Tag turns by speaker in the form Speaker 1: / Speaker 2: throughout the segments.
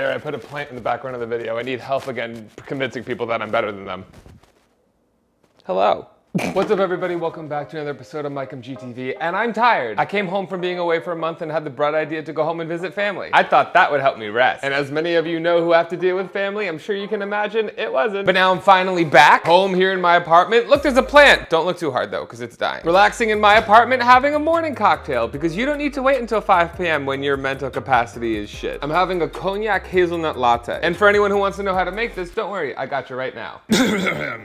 Speaker 1: There, I put a plant in the background of the video. I need help again convincing people that I'm better than them. Hello. What's up, everybody? Welcome back to another episode of MikeMGTV, and I'm tired. I came home from being away for a month and had the bright idea to go home and visit family. I thought that would help me rest. And as many of you know who have to deal with family, I'm sure you can imagine it wasn't. But now I'm finally back, home here in my apartment. Look, there's a plant. Don't look too hard though, because it's dying. Relaxing in my apartment, having a morning cocktail, because you don't need to wait until 5 p.m. when your mental capacity is shit. I'm having a cognac hazelnut latte. And for anyone who wants to know how to make this, don't worry, I got you right now.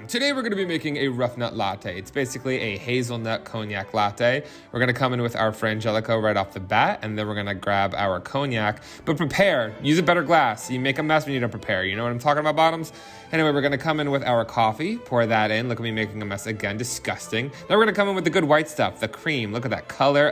Speaker 1: Today we're gonna be making a rough nut latte. It's basically a hazelnut cognac latte. We're gonna come in with our frangelico right off the bat, and then we're gonna grab our cognac. But prepare, use a better glass. You make a mess when you don't prepare. You know what I'm talking about, bottoms? Anyway, we're gonna come in with our coffee, pour that in. Look at me making a mess again, disgusting. Then we're gonna come in with the good white stuff, the cream. Look at that color,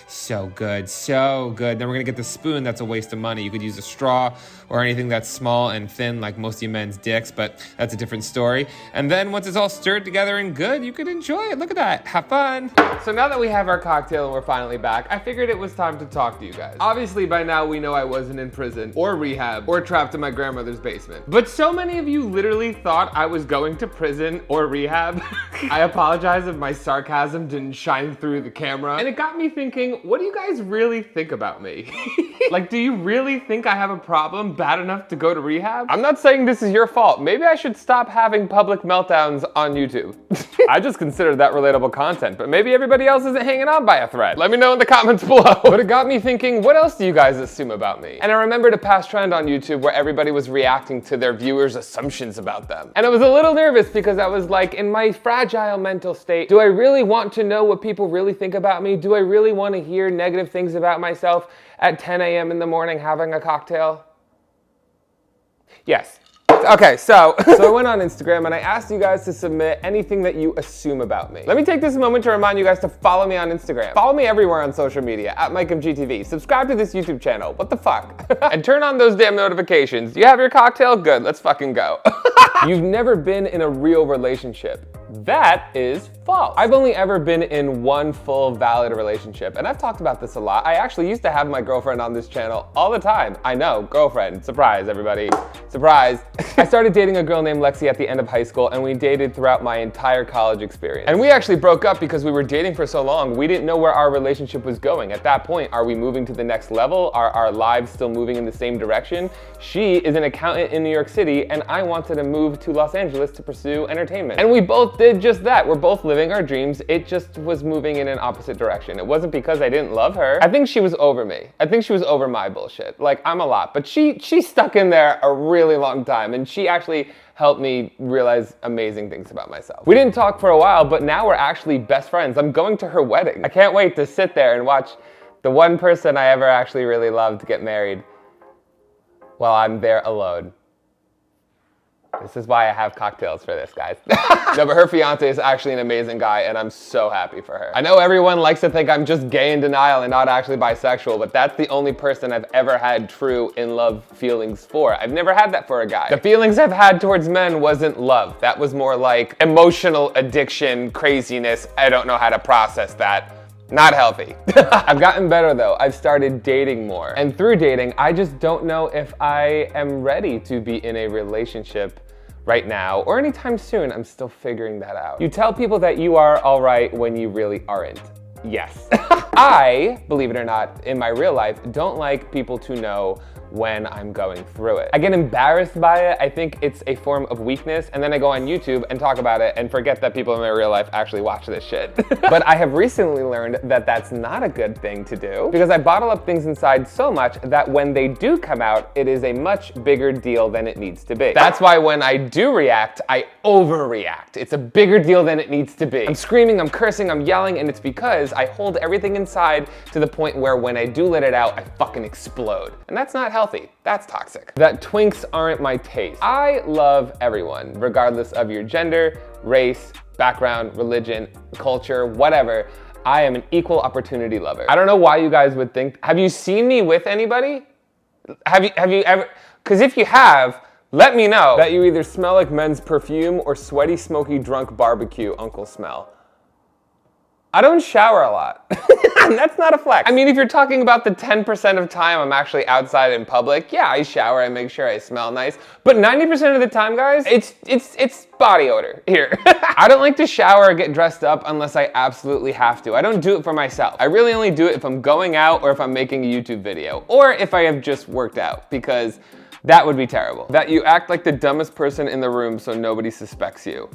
Speaker 1: so good, so good. Then we're gonna get the spoon, that's a waste of money. You could use a straw or anything that's small and thin like most of you men's dicks, but that's a different story. And then once it's all stirred together and good, you can enjoy it. Look at that, have fun. So now that we have our cocktail and we're finally back, I figured it was time to talk to you guys. Obviously by now we know I wasn't in prison or rehab or trapped in my grandmother's basement. But so many of you literally thought I was going to prison or rehab. I apologize if my sarcasm didn't shine through the camera. And it got me thinking, what do you guys really think about me? Like, do you really think I have a problem bad enough to go to rehab? I'm not saying this is your fault. Maybe I should stop having public meltdowns on YouTube. I just consider that relatable content, but maybe everybody else isn't hanging on by a thread. Let me know in the comments below. But it got me thinking, what else do you guys assume about me? And I remembered a past trend on YouTube where everybody was reacting to their viewers' assumptions about them. And I was a little nervous because I was like, in my fragile mental state, do I really want to know what people really think about me? Do I really want to hear negative things about myself at 10 a.m. in the morning having a cocktail? Yes. Okay, so I went on Instagram and I asked you guys to submit anything that you assume about me. Let me take this moment to remind you guys to follow me on Instagram. Follow me everywhere on social media, at MikeMGTV. Subscribe to this YouTube channel. What the fuck? And turn on those damn notifications. You have your cocktail? Good, let's fucking go. You've never been in a real relationship. That is false. I've only ever been in one full valid relationship, and I've talked about this a lot. I actually used to have my girlfriend on this channel all the time. I know, girlfriend, surprise everybody, surprise. I started dating a girl named Lexi at the end of high school, and we dated throughout my entire college experience. And we actually broke up because we were dating for so long, we didn't know where our relationship was going. At that point, are we moving to the next level? Are our lives still moving in the same direction? She is an accountant in New York City, and I wanted to move to Los Angeles to pursue entertainment. And we both did just that. We're both living our dreams. It just was moving in an opposite direction. It wasn't because I didn't love her. I think she was over me. I think she was over my bullshit. Like, I'm a lot, but she stuck in there a really long time, and she actually helped me realize amazing things about myself. We didn't talk for a while, but now we're actually best friends. I'm going to her wedding. I can't wait to sit there and watch the one person I ever actually really loved get married while I'm there alone. This is why I have cocktails for this, guys. No, but her fiance is actually an amazing guy, and I'm so happy for her. I know everyone likes to think I'm just gay in denial and not actually bisexual, but that's the only person I've ever had true in-love feelings for. I've never had that for a guy. The feelings I've had towards men wasn't love. That was more like emotional addiction, craziness. I don't know how to process that. Not healthy. I've gotten better though. I've started dating more. And through dating, I just don't know if I am ready to be in a relationship right now or anytime soon. I'm still figuring that out. You tell people that you are all right when you really aren't. Yes. I, believe it or not, in my real life, don't like people to know when I'm going through it. I get embarrassed by it. I think it's a form of weakness, and then I go on YouTube and talk about it and forget that people in my real life actually watch this shit. But I have recently learned that that's not a good thing to do, because I bottle up things inside so much that when they do come out, it is a much bigger deal than it needs to be. That's why when I do react, I overreact. It's a bigger deal than it needs to be. I'm screaming, I'm cursing, I'm yelling, and it's because I hold everything inside to the point where when I do let it out, I fucking explode. And that's not healthy. That's toxic. That twinks aren't my taste. I love everyone, regardless of your gender, race, background, religion, culture, whatever. I am an equal opportunity lover. I don't know why you guys would think, have you seen me with anybody? Have you ever, because if you have, let me know that you either smell like men's perfume or sweaty, smoky, drunk barbecue uncle smell. I don't shower a lot. That's not a flex. I mean, if you're talking about the 10% of time I'm actually outside in public, yeah, I shower, I make sure I smell nice. But 90% of the time, guys, it's body odor here. I don't like to shower or get dressed up unless I absolutely have to. I don't do it for myself. I really only do it if I'm going out or if I'm making a YouTube video or if I have just worked out, because that would be terrible. That you act like the dumbest person in the room so nobody suspects you.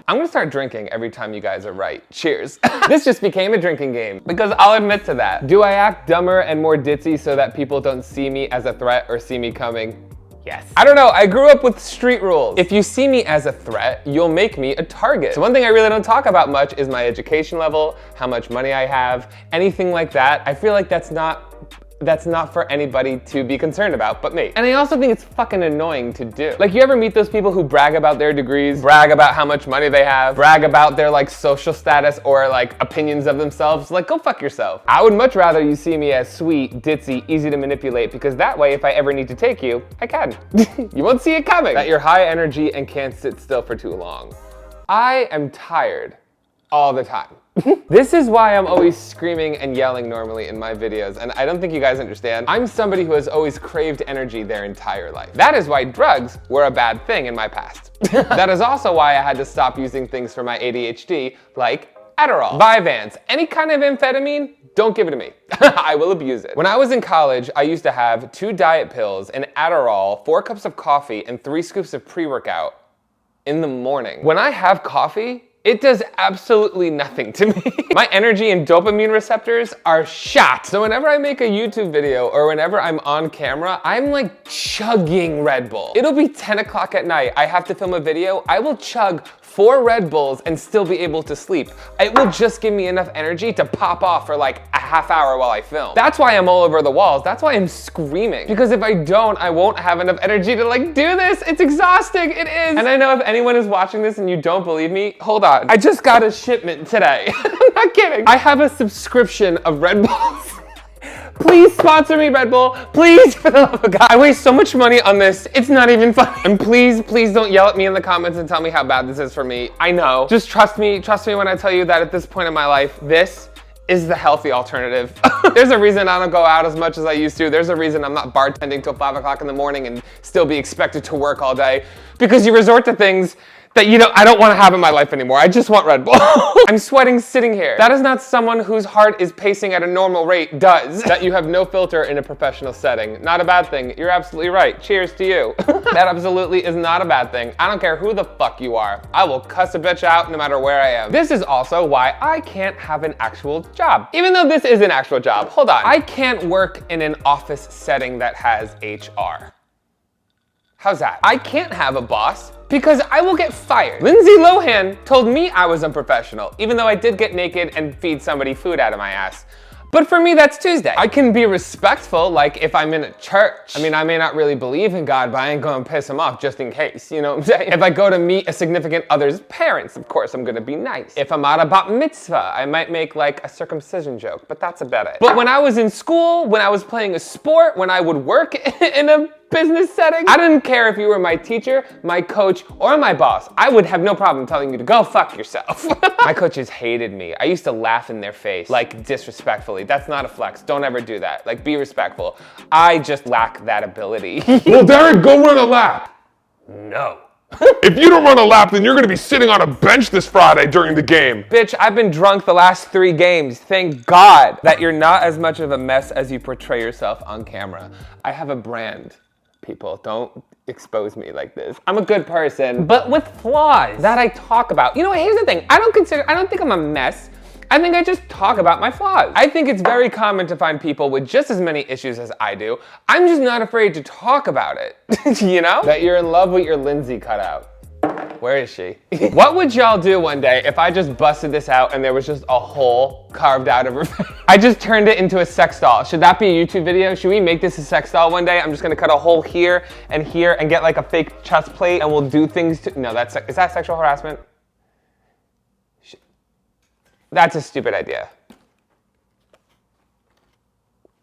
Speaker 1: I'm gonna start drinking every time you guys are right. Cheers. This just became a drinking game because I'll admit to that. Do I act dumber and more ditzy so that people don't see me as a threat or see me coming? Yes. I don't know, I grew up with street rules. If you see me as a threat, you'll make me a target. So one thing I really don't talk about much is my education level, how much money I have, anything like that. I feel like that's not for anybody to be concerned about but me. And I also think it's fucking annoying to do. Like, you ever meet those people who brag about their degrees, brag about how much money they have, brag about their like social status or like opinions of themselves? Like, go fuck yourself. I would much rather you see me as sweet, ditzy, easy to manipulate, because that way if I ever need to take you, I can. You won't see it coming. That you're high energy and can't sit still for too long. I am tired all the time. This is why I'm always screaming and yelling normally in my videos, and I don't think you guys understand. I'm somebody who has always craved energy their entire life. That is why drugs were a bad thing in my past. That is also why I had to stop using things for my ADHD, like Adderall, Vyvanse, any kind of amphetamine. Don't give it to me. I will abuse it. When I was in college, I used to have 2 diet pills, an Adderall, 4 cups of coffee, and 3 scoops of pre-workout in the morning. When I have coffee, it does absolutely nothing to me. My energy and dopamine receptors are shot. So whenever I make a YouTube video or whenever I'm on camera, I'm like chugging Red Bull. It'll be 10 o'clock at night. I have to film a video. I will chug 4 Red Bulls and still be able to sleep. It will just give me enough energy to pop off for like a half hour while I film. That's why I'm all over the walls. That's why I'm screaming. Because if I don't, I won't have enough energy to like do this. It's exhausting, it is. And I know if anyone is watching this and you don't believe me, hold on. I just got a shipment today. I'm not kidding. I have a subscription of Red Bulls. Please sponsor me, Red Bull. Please, for the love of God. I waste so much money on this. It's not even funny. And please, please don't yell at me in the comments and tell me how bad this is for me. I know. Just trust me when I tell you that at this point in my life, this is the healthy alternative. There's a reason I don't go out as much as I used to. There's a reason I'm not bartending till 5 o'clock in the morning and still be expected to work all day, because you resort to things that I don't want to have in my life anymore. I just want Red Bull. I'm sweating sitting here. That is not someone whose heart is pacing at a normal rate does. That you have no filter in a professional setting. Not a bad thing. You're absolutely right. Cheers to you. That absolutely is not a bad thing. I don't care who the fuck you are. I will cuss a bitch out no matter where I am. This is also why I can't have an actual job. Even though this is an actual job, hold on. I can't work in an office setting that has HR. How's that? I can't have a boss because I will get fired. Lindsay Lohan told me I was unprofessional, even though I did get naked and feed somebody food out of my ass. But for me, that's Tuesday. I can be respectful, like if I'm in a church. I mean, I may not really believe in God, but I ain't gonna piss him off just in case, you know what I'm saying? If I go to meet a significant other's parents, of course I'm gonna be nice. If I'm at a bat mitzvah, I might make like a circumcision joke, but that's about it. But when I was in school, when I was playing a sport, when I would work in a business setting, I didn't care if you were my teacher, my coach, or my boss. I would have no problem telling you to go fuck yourself. My coaches hated me. I used to laugh in their face, like disrespectfully. That's not a flex. Don't ever do that. Like, be respectful. I just lack that ability.
Speaker 2: Well, Derek, go run a lap.
Speaker 1: No.
Speaker 2: If you don't run a lap, then you're gonna be sitting on a bench this Friday during the game.
Speaker 1: Bitch, I've been drunk the last 3 games. Thank God that you're not as much of a mess as you portray yourself on camera. I have a brand. People, don't expose me like this. I'm a good person, but with flaws that I talk about. You know what, here's the thing. I don't think I'm a mess. I think I just talk about my flaws. I think it's very common to find people with just as many issues as I do. I'm just not afraid to talk about it, you know? That you're in love with your Lindsay cutout. Where is she? What would y'all do one day if I just busted this out and there was just a hole carved out of her face? I just turned it into a sex doll. Should that be a YouTube video? Should we make this a sex doll one day? I'm just gonna cut a hole here and get like a fake chest plate and we'll do things to, no, is that sexual harassment? That's a stupid idea.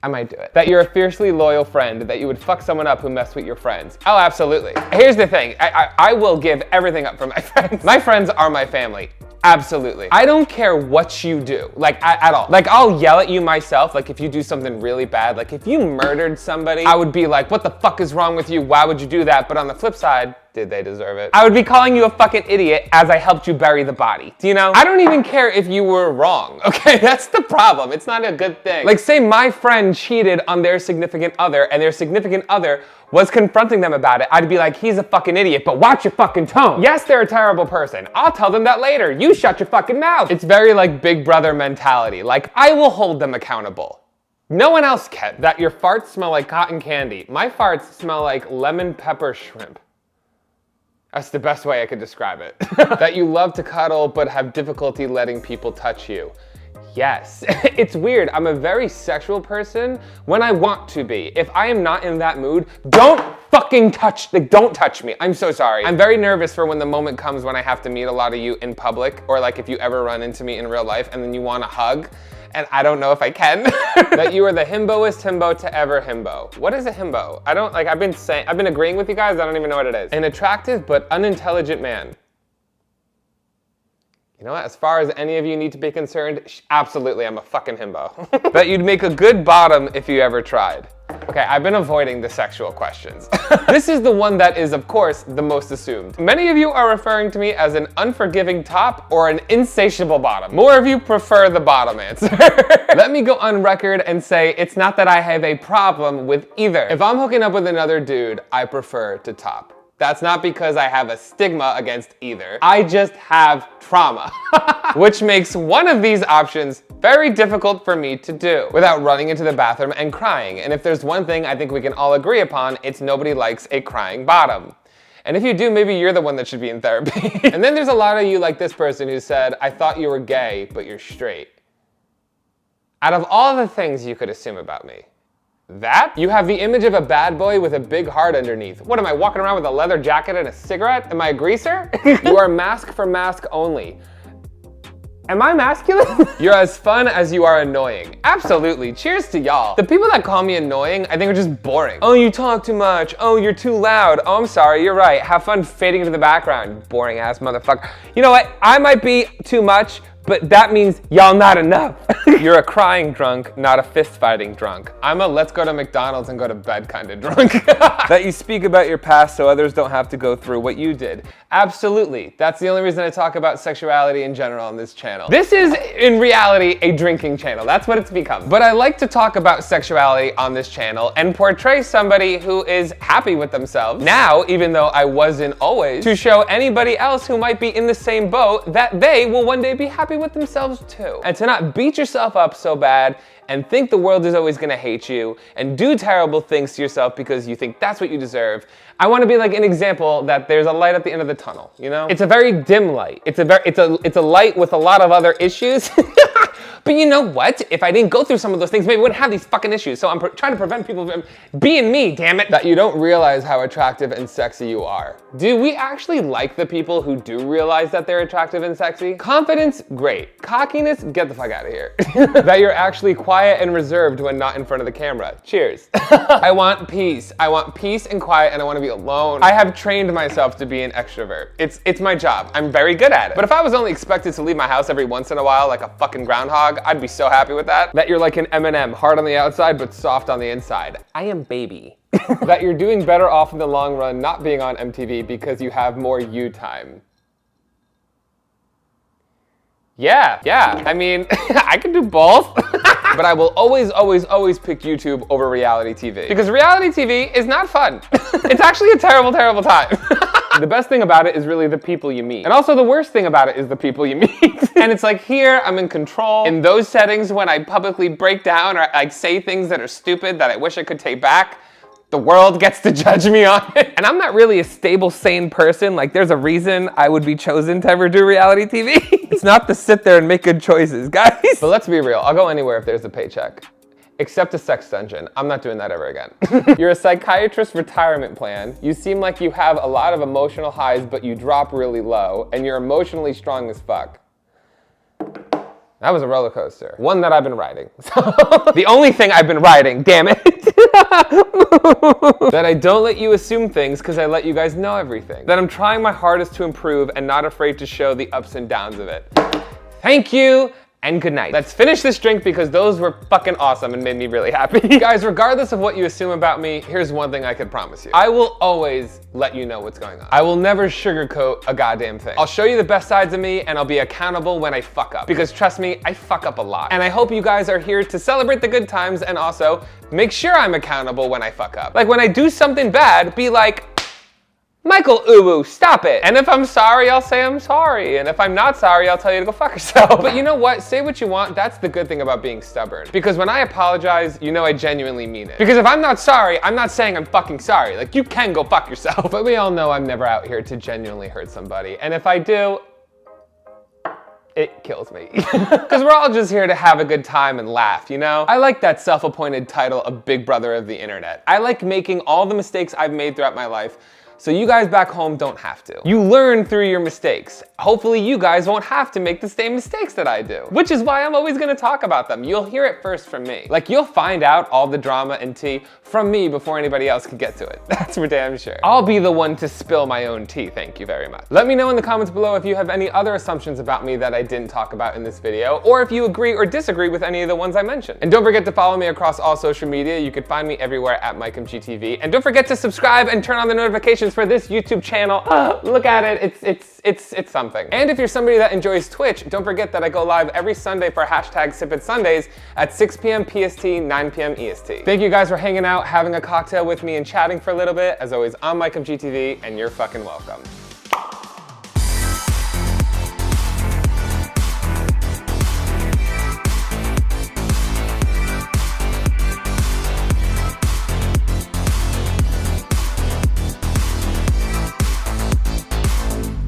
Speaker 1: I might do it. That you're a fiercely loyal friend, that you would fuck someone up who messed with your friends. Oh, absolutely. Here's the thing, I will give everything up for my friends. My friends are my family. Absolutely. I don't care what you do, like at all. Like I'll yell at you myself, like if you do something really bad, like if you murdered somebody, I would be like, what the fuck is wrong with you? Why would you do that? But on the flip side, did they deserve it? I would be calling you a fucking idiot as I helped you bury the body. Do you know? I don't even care if you were wrong, okay? That's the problem. It's not a good thing. Like say my friend cheated on their significant other and their significant other was confronting them about it, I'd be like, he's a fucking idiot, but watch your fucking tone. Yes, they're a terrible person. I'll tell them that later. You shut your fucking mouth. It's very like Big Brother mentality. Like, I will hold them accountable. No one else can. That your farts smell like cotton candy. My farts smell like lemon pepper shrimp. That's the best way I could describe it. That you love to cuddle, but have difficulty letting people touch you. Yes, it's weird. I'm a very sexual person when I want to be. If I am not in that mood, don't fucking touch, like don't touch me. I'm so sorry. I'm very nervous for when the moment comes when I have to meet a lot of you in public, or like if you ever run into me in real life and then you want to hug, and I don't know if I can. That you are the himboest himbo to ever himbo. What is a himbo? I don't, like I've been agreeing with you guys, I don't even know what it is. An attractive but unintelligent man. You know what, as far as any of you need to be concerned, absolutely, I'm a fucking himbo. That you'd make a good bottom if you ever tried. Okay, I've been avoiding the sexual questions. This is the one that is, of course, the most assumed. Many of you are referring to me as an unforgiving top or an insatiable bottom. More of you prefer the bottom answer. Let me go on record and say it's not that I have a problem with either. If I'm hooking up with another dude, I prefer to top. That's not because I have a stigma against either. I just have trauma, which makes one of these options very difficult for me to do without running into the bathroom and crying. And if there's one thing I think we can all agree upon, it's nobody likes a crying bottom. And if you do, maybe you're the one that should be in therapy. And then there's a lot of you like this person who said, I thought you were gay, but you're straight. Out of all the things you could assume about me, that? You have the image of a bad boy with a big heart underneath. What, am I walking around with a leather jacket and a cigarette? Am I a greaser? You are mask for mask only. Am I masculine? You're as fun as you are annoying. Absolutely, cheers to y'all. The people that call me annoying, I think are just boring. Oh, you talk too much. Oh, you're too loud. Oh, I'm sorry, you're right. Have fun fading into the background, boring ass motherfucker. You know what, I might be too much, but that means y'all not enough. You're a crying drunk, not a fist fighting drunk. I'm a let's go to McDonald's and go to bed kind of drunk. That you speak about your past so others don't have to go through what you did. Absolutely. That's the only reason I talk about sexuality in general on this channel. This is, in reality, a drinking channel. That's what it's become. But I like to talk about sexuality on this channel and portray somebody who is happy with themselves. Now, even though I wasn't always, to show anybody else who might be in the same boat that they will one day be happy with themselves too. And to not beat yourself up so bad and think the world is always gonna hate you and do terrible things to yourself because you think that's what you deserve. I wanna be like an example that there's a light at the end of the tunnel, you know? It's a very dim light. It's a light with a lot of other issues. But you know what? If I didn't go through some of those things, maybe I wouldn't have these fucking issues. So I'm trying to prevent people from being me, damn it. That you don't realize how attractive and sexy you are. Do we actually like the people who do realize that they're attractive and sexy? Confidence, great. Cockiness, get the fuck out of here. That you're actually quiet and reserved when not in front of the camera. Cheers. I want peace. I want peace and quiet, and I want to be alone. I have trained myself to be an extrovert. It's my job. I'm very good at it. But if I was only expected to leave my house every once in a while like a fucking groundhog, I'd be so happy with that. That you're like an M&M, hard on the outside but soft on the inside. I am baby. That you're doing better off in the long run not being on MTV because you have more you time. Yeah, I mean, I can do both. But I will always, always, always pick YouTube over reality TV. Because reality TV is not fun. It's actually a terrible, terrible time. The best thing about it is really the people you meet. And also the worst thing about it is the people you meet. And it's like here, I'm in control. In those settings when I publicly break down or like say things that are stupid that I wish I could take back, the world gets to judge me on it. And I'm not really a stable, sane person. Like there's a reason I would be chosen to ever do reality TV. It's not to sit there and make good choices, guys. But let's be real, I'll go anywhere if there's a paycheck. Except a sex dungeon. I'm not doing that ever again. You're a psychiatrist retirement plan. You seem like you have a lot of emotional highs, but you drop really low, and you're emotionally strong as fuck. That was a roller coaster. One that I've been riding. The only thing I've been riding, damn it. That I don't let you assume things because I let you guys know everything. That I'm trying my hardest to improve and not afraid to show the ups and downs of it. Thank you, and good night. Let's finish this drink because those were fucking awesome and made me really happy. Guys, regardless of what you assume about me, here's one thing I can promise you. I will always let you know what's going on. I will never sugarcoat a goddamn thing. I'll show you the best sides of me and I'll be accountable when I fuck up. Because trust me, I fuck up a lot. And I hope you guys are here to celebrate the good times and also make sure I'm accountable when I fuck up. Like when I do something bad, be like, Michael Uwu, stop it. And if I'm sorry, I'll say I'm sorry. And if I'm not sorry, I'll tell you to go fuck yourself. But you know what? Say what you want. That's the good thing about being stubborn. Because when I apologize, you know I genuinely mean it. Because if I'm not sorry, I'm not saying I'm fucking sorry. Like you can go fuck yourself. But we all know I'm never out here to genuinely hurt somebody. And if I do, it kills me. Because we're all just here to have a good time and laugh, you know? I like that self-appointed title of Big Brother of the Internet. I like making all the mistakes I've made throughout my life so you guys back home don't have to. You learn through your mistakes. Hopefully you guys won't have to make the same mistakes that I do. Which is why I'm always gonna talk about them. You'll hear it first from me. Like you'll find out all the drama and tea from me before anybody else can get to it. That's for damn sure. I'll be the one to spill my own tea, thank you very much. Let me know in the comments below if you have any other assumptions about me that I didn't talk about in this video, or if you agree or disagree with any of the ones I mentioned. And don't forget to follow me across all social media. You can find me everywhere at MikeMGTV. And don't forget to subscribe and turn on the notifications for this YouTube channel. Look at it, it's something. And if you're somebody that enjoys Twitch, don't forget that I go live every Sunday for #SipItSundays at 6 p.m. PST, 9 p.m. EST. Thank you guys for hanging out, having a cocktail with me and chatting for a little bit. As always, I'm MikeMGTV and you're fucking welcome.